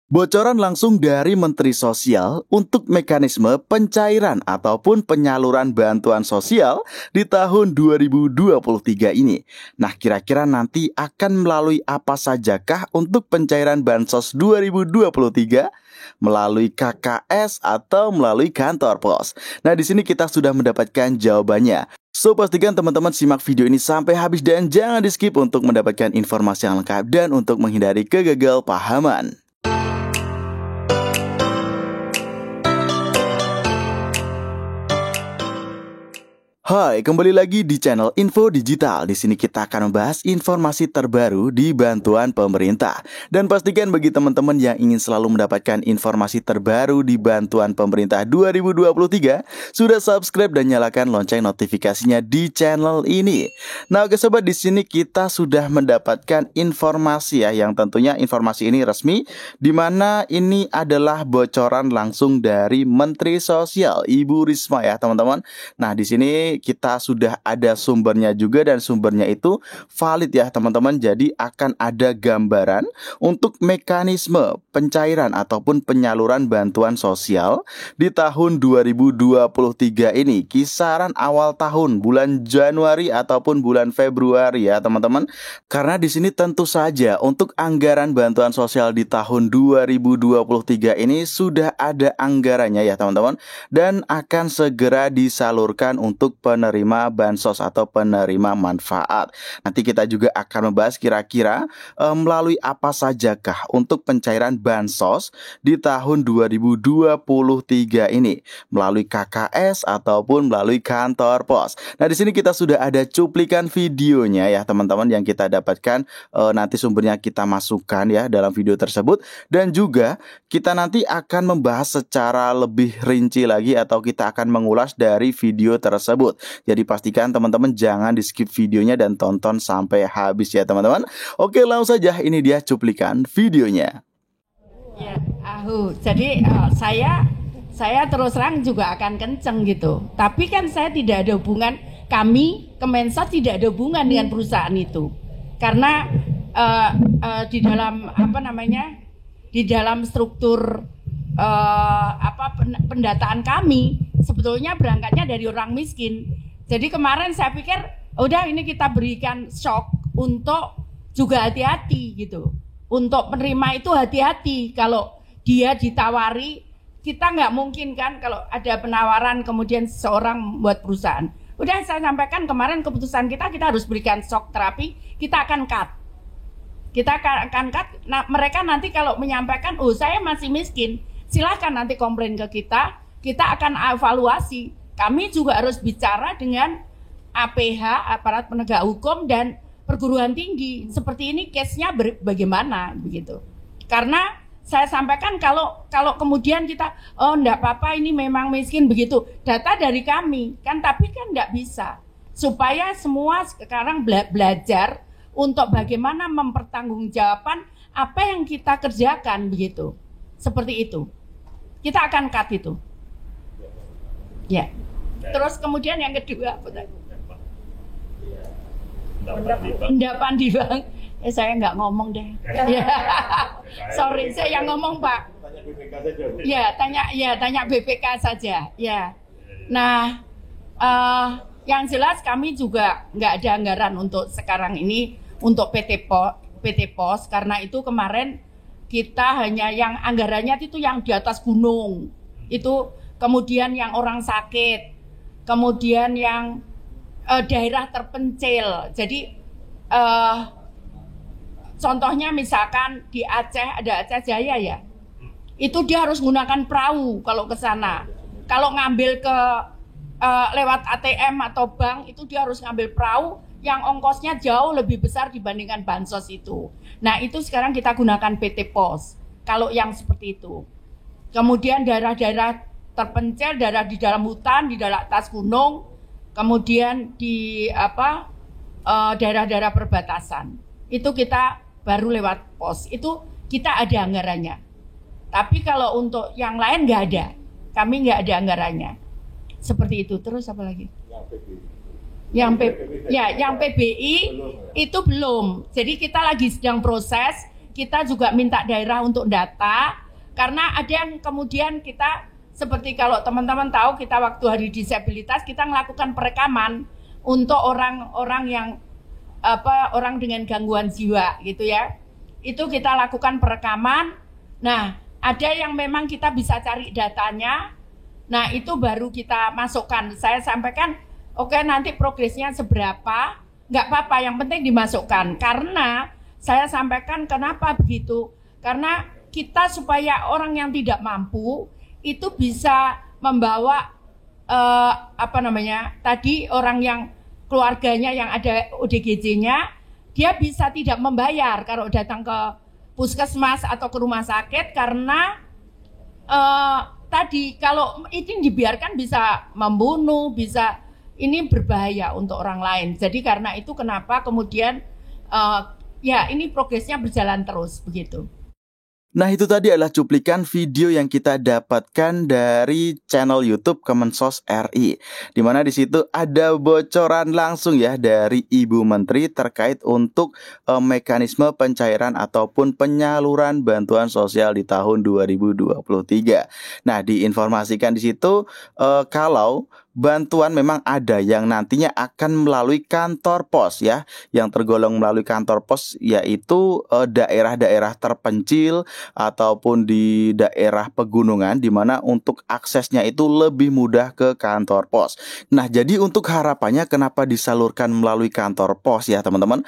Bocoran langsung dari Menteri Sosial untuk mekanisme pencairan ataupun penyaluran bantuan sosial di tahun 2023 ini. Nah, kira-kira nanti akan melalui apa sajakah untuk pencairan Bansos 2023? Melalui KKS atau melalui kantor pos? Nah, di sini kita sudah mendapatkan jawabannya. So, pastikan teman-teman simak video ini sampai habis dan jangan di-skip untuk mendapatkan informasi yang lengkap dan untuk menghindari kegagalpahaman. Hai, kembali lagi di channel Info Digital. Di sini kita akan membahas informasi terbaru di bantuan pemerintah. Dan pastikan bagi teman-teman yang ingin selalu mendapatkan informasi terbaru di bantuan pemerintah 2023, sudah subscribe dan nyalakan lonceng notifikasinya di channel ini. Nah, oke sobat, di sini kita sudah mendapatkan informasi yang tentunya informasi ini resmi, di mana ini adalah bocoran langsung dari Menteri Sosial Ibu Risma ya, teman-teman. Nah, di sini kita sudah ada sumbernya juga dan sumbernya itu valid ya teman-teman. Jadi akan ada gambaran untuk mekanisme pencairan ataupun penyaluran bantuan sosial di tahun 2023 ini, kisaran awal tahun bulan Januari ataupun bulan Februari ya teman-teman. Karena di sini tentu saja untuk anggaran bantuan sosial di tahun 2023 ini sudah ada anggarannya ya teman-teman, dan akan segera disalurkan untuk penerima bansos atau penerima manfaat. Nanti kita juga akan membahas kira-kira melalui apa sajakah untuk pencairan bansos di tahun 2023 ini, melalui KKS ataupun melalui kantor pos. Nah, di sini kita sudah ada cuplikan videonya ya teman-teman yang kita dapatkan, nanti sumbernya kita masukkan ya dalam video tersebut, dan juga kita nanti akan membahas secara lebih rinci lagi atau kita akan mengulas dari video tersebut. Jadi pastikan teman-teman jangan di skip videonya dan tonton sampai habis ya teman-teman. Oke, langsung saja, ini dia cuplikan videonya. Ya, jadi saya terus terang juga akan kenceng gitu. Tapi kan saya tidak ada hubungan, kami Kemensos tidak ada hubungan dengan perusahaan itu. Karena di dalam di dalam struktur pendataan kami sebetulnya berangkatnya dari orang miskin. Jadi kemarin saya pikir udah ini kita berikan shock untuk juga hati-hati gitu. Untuk penerima itu hati-hati, kalau dia ditawari, kita nggak mungkin kan kalau ada penawaran kemudian seorang buat perusahaan. Udah saya sampaikan kemarin keputusan kita harus berikan shock terapi, kita akan cut. Kita akan cut. Nah, mereka nanti kalau menyampaikan, oh saya masih miskin, silahkan nanti komplain ke kita akan evaluasi. Kami juga harus bicara dengan APH, aparat penegak hukum, dan perguruan tinggi. Seperti ini case-nya bagaimana begitu. Karena saya sampaikan kalau kemudian kita, oh enggak apa-apa ini memang miskin begitu. Data dari kami, kan tapi kan enggak bisa. Supaya semua sekarang belajar untuk bagaimana mempertanggungjawabkan apa yang kita kerjakan begitu. Seperti itu. Kita akan cut itu. Ya. Terus kemudian yang kedua apa tadi? Pendapat di Bang. Saya nggak ngomong deh. Ya. Sorry, saya yang ngomong Pak. Tanya BPK saja. Ya, tanya BPK saja. Ya. Nah, yang jelas kami juga nggak ada anggaran untuk sekarang ini untuk PT POS karena itu kemarin kita hanya yang anggarannya itu yang di atas gunung. Itu kemudian yang orang sakit, kemudian yang daerah terpencil. Jadi contohnya misalkan di Aceh ada Aceh Jaya ya, itu dia harus menggunakan perahu kalau ke sana. Kalau ngambil ke lewat ATM atau bank itu dia harus ngambil perahu yang ongkosnya jauh lebih besar dibandingkan bansos itu. Nah itu sekarang kita gunakan PT POS kalau yang seperti itu. Kemudian daerah-daerah terpencil, daerah di dalam hutan, di dalam atas gunung, kemudian di daerah-daerah perbatasan. Itu kita baru lewat pos. Itu kita ada anggarannya. Tapi kalau untuk yang lain nggak ada. Kami nggak ada anggarannya. Seperti itu. Terus apa lagi? Yang PBI itu belum. Jadi kita lagi sedang proses. kita juga minta daerah untuk data, karena ada yang kemudian kita, seperti kalau teman-teman tahu, kita waktu hari disabilitas kita melakukan perekaman untuk orang-orang yang orang dengan gangguan jiwa gitu ya. Itu kita lakukan perekaman. Nah, ada yang memang kita bisa cari datanya. Nah, itu baru kita masukkan. Saya sampaikan, oke, nanti progresnya seberapa, nggak apa-apa, yang penting dimasukkan. Karena saya sampaikan kenapa begitu. Karena kita supaya orang yang tidak mampu itu bisa membawa tadi orang yang keluarganya yang ada ODGJ-nya, dia bisa tidak membayar kalau datang ke puskesmas atau ke rumah sakit, karena tadi kalau ini dibiarkan bisa membunuh, bisa ini berbahaya untuk orang lain. Jadi karena itu kenapa kemudian ya ini progresnya berjalan terus begitu. Nah, itu tadi adalah cuplikan video yang kita dapatkan dari channel YouTube Kemensos RI, di mana di situ ada bocoran langsung ya dari Ibu Menteri terkait untuk mekanisme pencairan ataupun penyaluran bantuan sosial di tahun 2023. Nah, diinformasikan di situ kalau bantuan memang ada yang nantinya akan melalui kantor pos ya, yang tergolong melalui kantor pos yaitu daerah-daerah terpencil ataupun di daerah pegunungan, di mana untuk aksesnya itu lebih mudah ke kantor pos. Nah, jadi untuk harapannya kenapa disalurkan melalui kantor pos ya teman-teman,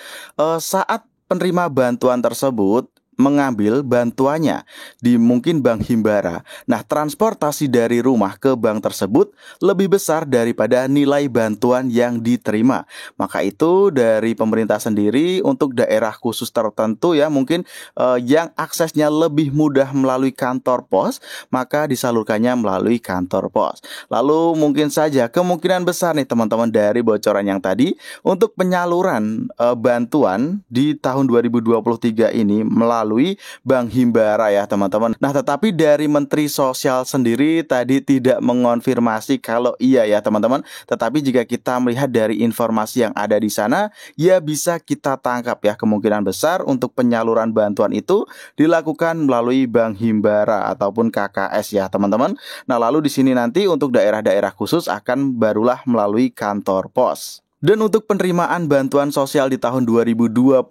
saat penerima bantuan tersebut mengambil bantuannya di mungkin bank himbara. Nah, transportasi dari rumah ke bank tersebut lebih besar daripada nilai bantuan yang diterima. Maka itu dari pemerintah sendiri untuk daerah khusus tertentu ya, mungkin yang aksesnya lebih mudah melalui kantor pos, maka disalurkannya melalui kantor pos. Lalu mungkin saja kemungkinan besar nih teman-teman dari bocoran yang tadi untuk penyaluran bantuan di tahun 2023 ini melalui bank himbara ya teman-teman. Nah, tetapi dari Menteri Sosial sendiri tadi tidak mengonfirmasi kalau iya ya teman-teman. Tetapi jika kita melihat dari informasi yang ada di sana, ya bisa kita tangkap ya kemungkinan besar untuk penyaluran bantuan itu dilakukan melalui bank himbara ataupun KKS ya teman-teman. Nah, lalu di sini nanti untuk daerah-daerah khusus akan barulah melalui kantor pos. Dan untuk penerimaan bantuan sosial di tahun 2023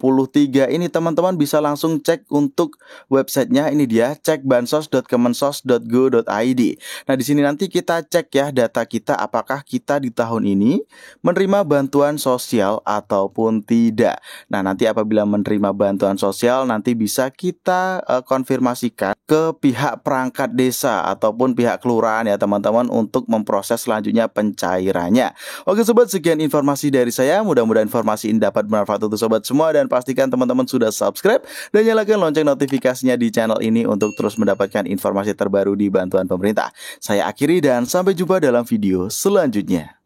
ini teman-teman bisa langsung cek untuk websitenya, ini dia cekbansos.kemensos.go.id. Nah, di sini nanti kita cek ya data kita apakah kita di tahun ini menerima bantuan sosial ataupun tidak. Nah, nanti apabila menerima bantuan sosial nanti bisa kita konfirmasikan ke pihak perangkat desa ataupun pihak kelurahan ya teman-teman untuk memproses selanjutnya pencairannya. Oke sobat, sekian informasi dari saya, mudah-mudahan informasi ini dapat bermanfaat untuk sobat semua, dan pastikan teman-teman sudah subscribe dan nyalakan lonceng notifikasinya di channel ini untuk terus mendapatkan informasi terbaru di bantuan pemerintah. Saya akhiri dan sampai jumpa dalam video selanjutnya.